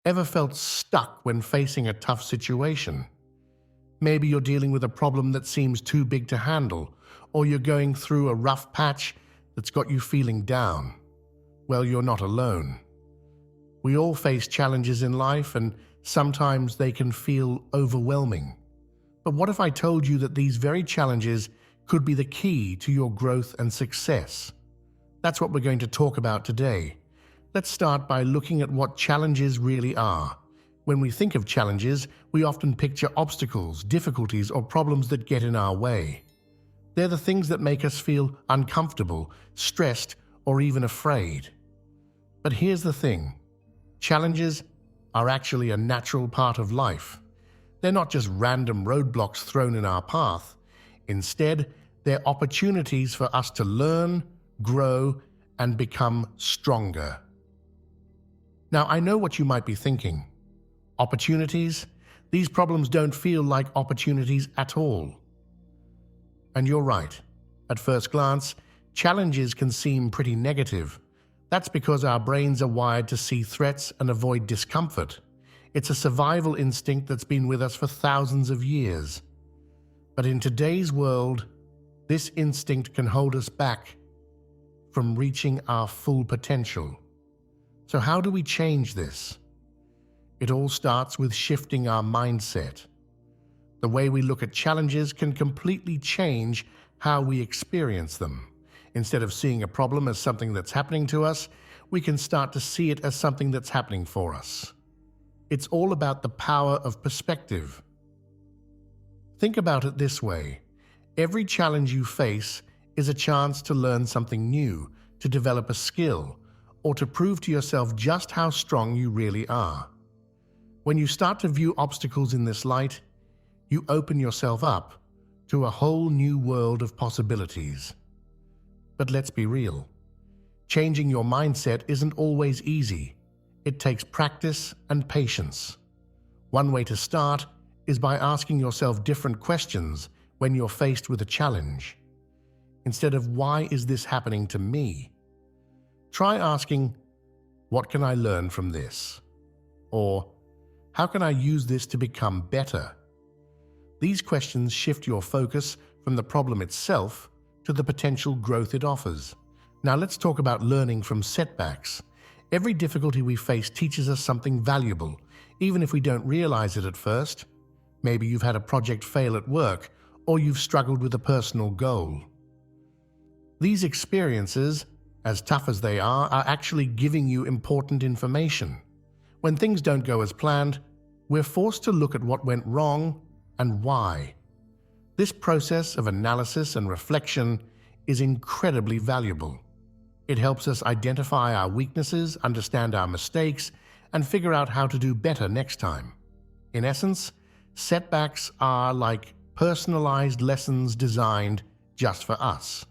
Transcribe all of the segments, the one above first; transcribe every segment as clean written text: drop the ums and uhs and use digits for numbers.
Ever felt stuck when facing a tough situation? Maybe you're dealing with a problem that seems too big to handle, or you're going through a rough patch that's got you feeling down. Well, you're not alone. We all face challenges in life, and sometimes they can feel overwhelming. But what if I told you that these very challenges could be the key to your growth and success? That's what we're going to talk about today. Let's start by looking at what challenges really are. When we think of challenges, we often picture obstacles, difficulties, or problems that get in our way. They're the things that make us feel uncomfortable, stressed, or even afraid. But here's the thing. Challenges are actually a natural part of life. They're not just random roadblocks thrown in our path. Instead, they're opportunities for us to learn, grow, and become stronger. Now, I know what you might be thinking. Opportunities? These problems don't feel like opportunities at all. And you're right. At first glance, challenges can seem pretty negative. That's because our brains are wired to see threats and avoid discomfort. It's a survival instinct that's been with us for thousands of years. But in today's world, this instinct can hold us back from reaching our full potential. So how do we change this? It all starts with shifting our mindset. The way we look at challenges can completely change how we experience them. Instead of seeing a problem as something that's happening to us, we can start to see it as something that's happening for us. It's all about the power of perspective. Think about it this way. Every challenge you face is a chance to learn something new, to develop a skill, or to prove to yourself just how strong you really are. When you start to view obstacles in this light, you open yourself up to a whole new world of possibilities. But let's be real. Changing your mindset isn't always easy. It takes practice and patience. One way to start is by asking yourself different questions when you're faced with a challenge. Instead of "why is this happening to me?" try asking, "what can I learn from this?" Or, "how can I use this to become better?" These questions shift your focus from the problem itself to the potential growth it offers. Now let's talk about learning from setbacks. Every difficulty we face teaches us something valuable, even if we don't realize it at first. Maybe you've had a project fail at work, or you've struggled with a personal goal. These experiences, as tough as they are actually giving you important information. When things don't go as planned, we're forced to look at what went wrong and why. This process of analysis and reflection is incredibly valuable. It helps us identify our weaknesses, understand our mistakes, and figure out how to do better next time. In essence, setbacks are like personalized lessons designed just for us.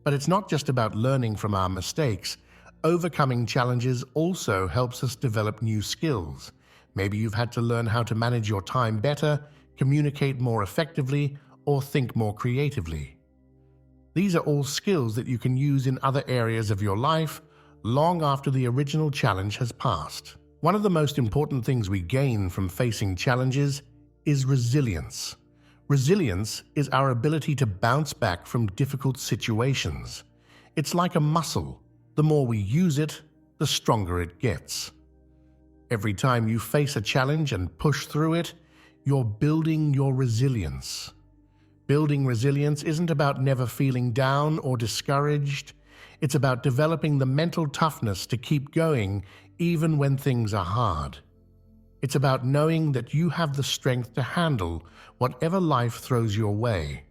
But it's not just about learning from our mistakes. Overcoming challenges also helps us develop new skills. Maybe you've had to learn how to manage your time better, communicate more effectively, or think more creatively. These are all skills that you can use in other areas of your life long after the original challenge has passed. One of the most important things we gain from facing challenges is resilience. Resilience is our ability to bounce back from difficult situations. It's like a muscle. The more we use it, the stronger it gets. Every time you face a challenge and push through it, you're building your resilience. Building resilience isn't about never feeling down or discouraged. It's about developing the mental toughness to keep going even when things are hard. It's about knowing that you have the strength to handle whatever life throws your way.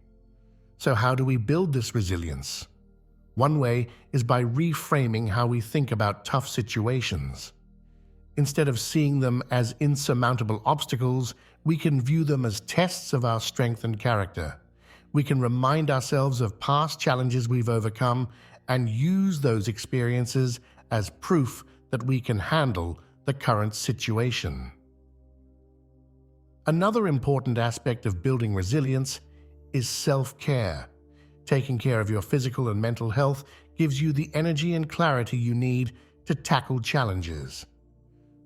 So how do we build this resilience? One way is by reframing how we think about tough situations. Instead of seeing them as insurmountable obstacles, we can view them as tests of our strength and character. We can remind ourselves of past challenges we've overcome and use those experiences as proof that we can handle the current situation. Another important aspect of building resilience is self-care. Taking care of your physical and mental health gives you the energy and clarity you need to tackle challenges.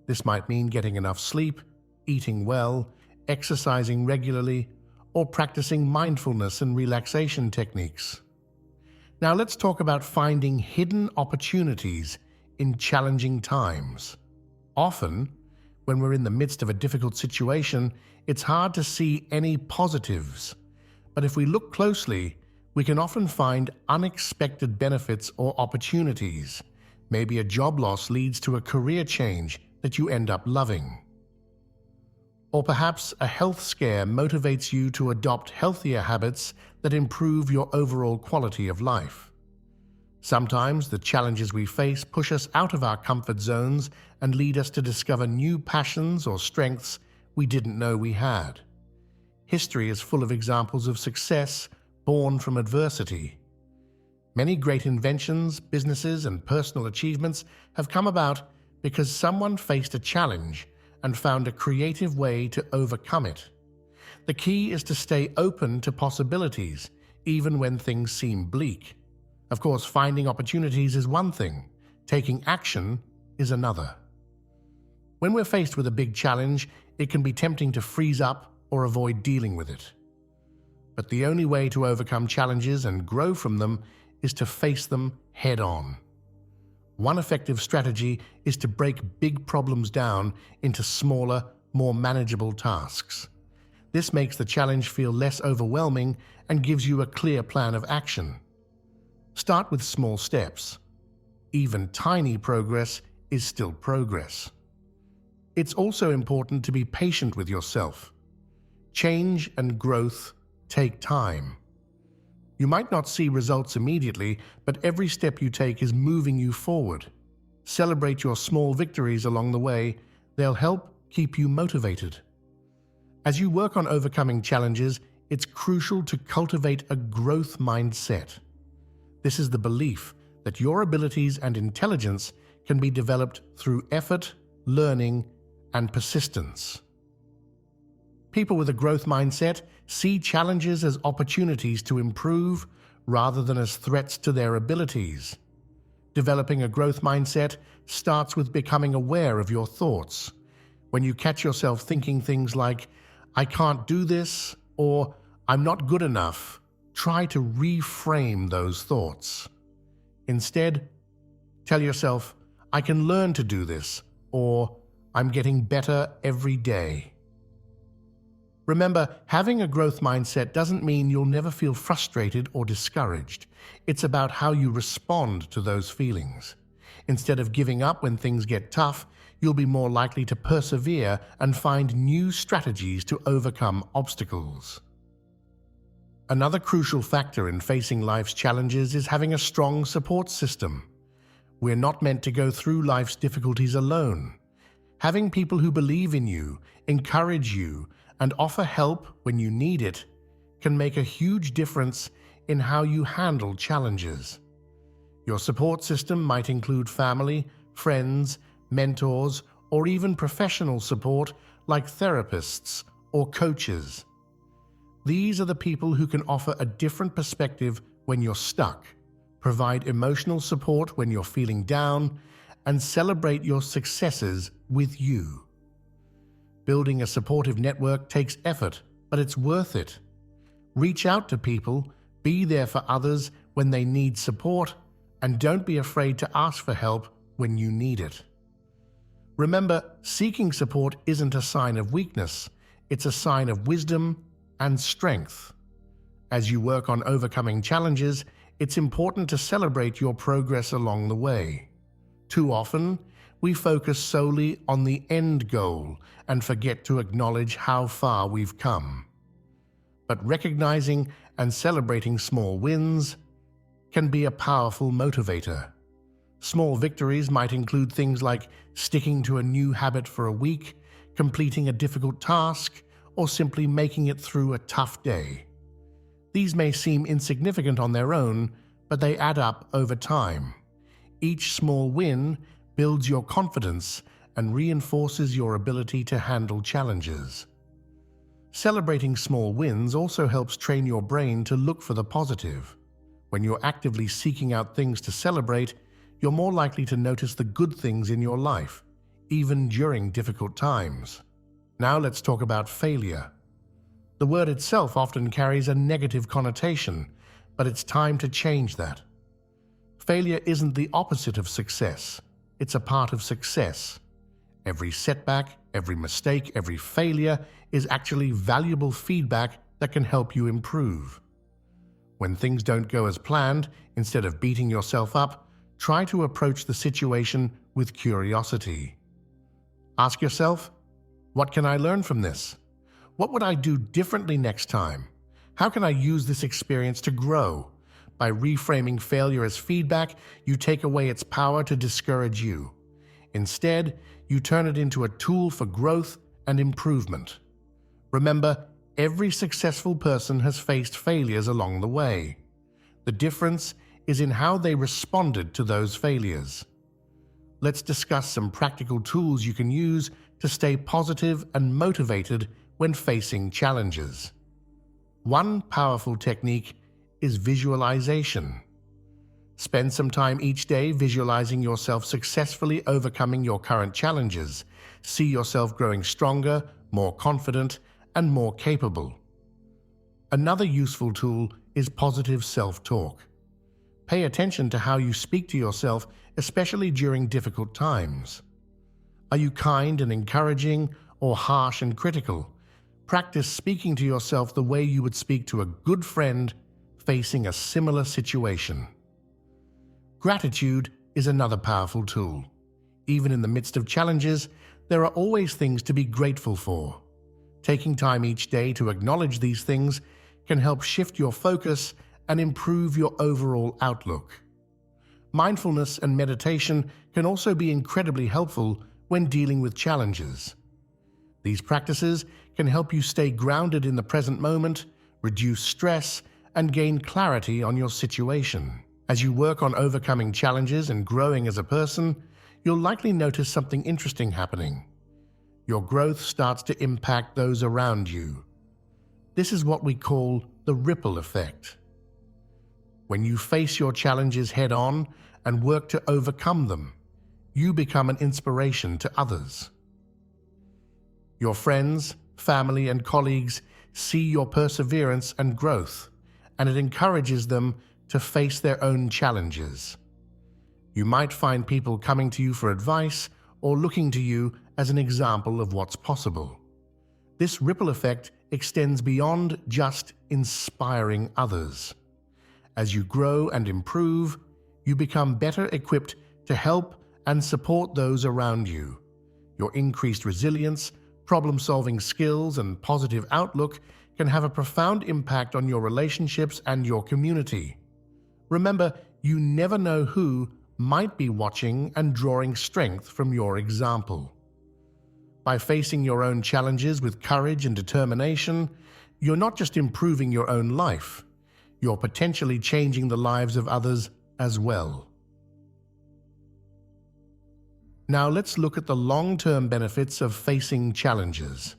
This might mean getting enough sleep, eating well, exercising regularly, or practicing mindfulness and relaxation techniques. Now let's talk about finding hidden opportunities in challenging times. Often, when we're in the midst of a difficult situation, it's hard to see any positives. But if we look closely, we can often find unexpected benefits or opportunities. Maybe a job loss leads to a career change that you end up loving. Or perhaps a health scare motivates you to adopt healthier habits that improve your overall quality of life. Sometimes the challenges we face push us out of our comfort zones and lead us to discover new passions or strengths we didn't know we had. History is full of examples of success born from adversity. Many great inventions, businesses, and personal achievements have come about because someone faced a challenge and found a creative way to overcome it. The key is to stay open to possibilities, even when things seem bleak. Of course, finding opportunities is one thing, taking action is another. When we're faced with a big challenge, it can be tempting to freeze up or avoid dealing with it. But the only way to overcome challenges and grow from them is to face them head on. One effective strategy is to break big problems down into smaller, more manageable tasks. This makes the challenge feel less overwhelming and gives you a clear plan of action. Start with small steps. Even tiny progress is still progress. It's also important to be patient with yourself. Change and growth take time. You might not see results immediately, but every step you take is moving you forward. Celebrate your small victories along the way. They'll help keep you motivated. As you work on overcoming challenges, it's crucial to cultivate a growth mindset. This is the belief that your abilities and intelligence can be developed through effort, learning, and persistence. People with a growth mindset see challenges as opportunities to improve rather than as threats to their abilities. Developing a growth mindset starts with becoming aware of your thoughts. When you catch yourself thinking things like, "I can't do this," or "I'm not good enough," try to reframe those thoughts. Instead, tell yourself, "I can learn to do this," or "I'm getting better every day." Remember, having a growth mindset doesn't mean you'll never feel frustrated or discouraged. It's about how you respond to those feelings. Instead of giving up when things get tough, you'll be more likely to persevere and find new strategies to overcome obstacles. Another crucial factor in facing life's challenges is having a strong support system. We're not meant to go through life's difficulties alone. Having people who believe in you, encourage you, and offer help when you need it can make a huge difference in how you handle challenges. Your support system might include family, friends, mentors, or even professional support like therapists or coaches. These are the people who can offer a different perspective when you're stuck, provide emotional support when you're feeling down, and celebrate your successes with you. Building a supportive network takes effort, but it's worth it. Reach out to people, be there for others when they need support, and don't be afraid to ask for help when you need it. Remember, seeking support isn't a sign of weakness, it's a sign of wisdom and strength. As you work on overcoming challenges, it's important to celebrate your progress along the way. Too often, we focus solely on the end goal and forget to acknowledge how far we've come. But recognizing and celebrating small wins can be a powerful motivator. Small victories might include things like sticking to a new habit for a week, completing a difficult task, or simply making it through a tough day. These may seem insignificant on their own, but they add up over time. Each small win builds your confidence and reinforces your ability to handle challenges. Celebrating small wins also helps train your brain to look for the positive. When you're actively seeking out things to celebrate, you're more likely to notice the good things in your life, even during difficult times. Now let's talk about failure. The word itself often carries a negative connotation, but it's time to change that. Failure isn't the opposite of success. It's a part of success. Every setback, every mistake, every failure is actually valuable feedback that can help you improve. When things don't go as planned, instead of beating yourself up, try to approach the situation with curiosity. Ask yourself, what can I learn from this? What would I do differently next time? How can I use this experience to grow? By reframing failure as feedback, you take away its power to discourage you. Instead, you turn it into a tool for growth and improvement. Remember, every successful person has faced failures along the way. The difference is in how they responded to those failures. Let's discuss some practical tools you can use to stay positive and motivated when facing challenges. One powerful technique is visualization. Spend some time each day visualizing yourself successfully overcoming your current challenges. See yourself growing stronger, more confident, and more capable. Another useful tool is positive self-talk. Pay attention to how you speak to yourself, especially during difficult times. Are you kind and encouraging or harsh and critical? Practice speaking to yourself the way you would speak to a good friend facing a similar situation. Gratitude is another powerful tool. Even in the midst of challenges, there are always things to be grateful for. Taking time each day to acknowledge these things can help shift your focus and improve your overall outlook. Mindfulness and meditation can also be incredibly helpful when dealing with challenges. These practices can help you stay grounded in the present moment, reduce stress, and gain clarity on your situation. As you work on overcoming challenges and growing as a person, you'll likely notice something interesting happening. Your growth starts to impact those around you. This is what we call the ripple effect. When you face your challenges head-on and work to overcome them, you become an inspiration to others. Your friends, family, and colleagues see your perseverance and growth, and it encourages them to face their own challenges. You might find people coming to you for advice or looking to you as an example of what's possible. This ripple effect extends beyond just inspiring others. As you grow and improve, you become better equipped to help and support those around you. Your increased resilience, problem-solving skills, and positive outlook can have a profound impact on your relationships and your community. Remember, you never know who might be watching and drawing strength from your example. By facing your own challenges with courage and determination, you're not just improving your own life, you're potentially changing the lives of others as well. Now let's look at the long-term benefits of facing challenges.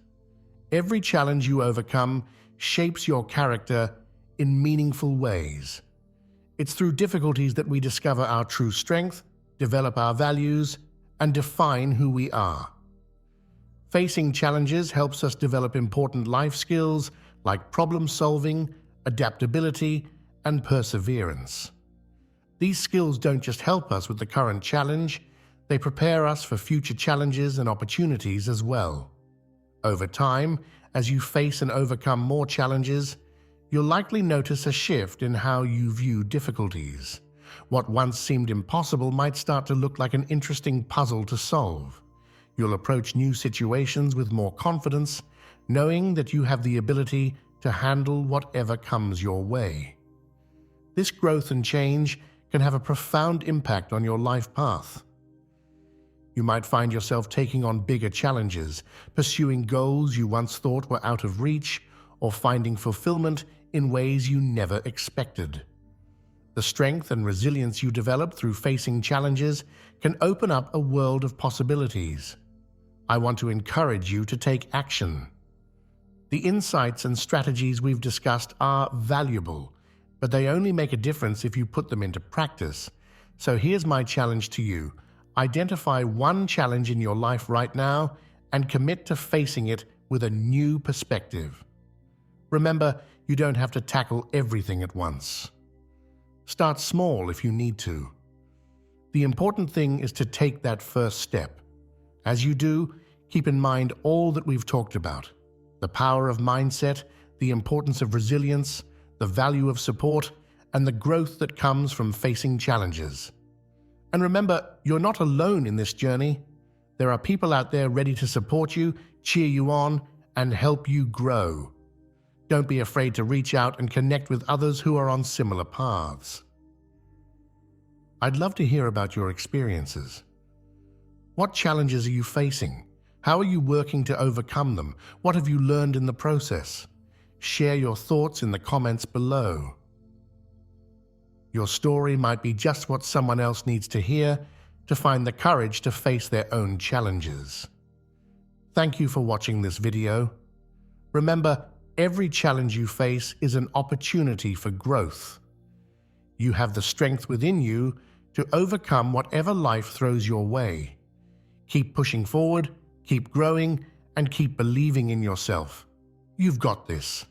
Every challenge you overcome shapes your character in meaningful ways. It's through difficulties that we discover our true strength, develop our values, and define who we are. Facing challenges helps us develop important life skills like problem-solving, adaptability, and perseverance. These skills don't just help us with the current challenge, they prepare us for future challenges and opportunities as well. Over time, as you face and overcome more challenges, you'll likely notice a shift in how you view difficulties. What once seemed impossible might start to look like an interesting puzzle to solve. You'll approach new situations with more confidence, knowing that you have the ability to handle whatever comes your way. This growth and change can have a profound impact on your life path. You might find yourself taking on bigger challenges, pursuing goals you once thought were out of reach, or finding fulfillment in ways you never expected. The strength and resilience you develop through facing challenges can open up a world of possibilities. I want to encourage you to take action. The insights and strategies we've discussed are valuable, but they only make a difference if you put them into practice. So here's my challenge to you. Identify one challenge in your life right now and commit to facing it with a new perspective. Remember, you don't have to tackle everything at once. Start small if you need to. The important thing is to take that first step. As you do, keep in mind all that we've talked about: the power of mindset, the importance of resilience, the value of support, and the growth that comes from facing challenges. And remember, you're not alone in this journey. There are people out there ready to support you, cheer you on, and help you grow. Don't be afraid to reach out and connect with others who are on similar paths. I'd love to hear about your experiences. What challenges are you facing? How are you working to overcome them? What have you learned in the process? Share your thoughts in the comments below. Your story might be just what someone else needs to hear to find the courage to face their own challenges. Thank you for watching this video. Remember, every challenge you face is an opportunity for growth. You have the strength within you to overcome whatever life throws your way. Keep pushing forward, keep growing, and keep believing in yourself. You've got this.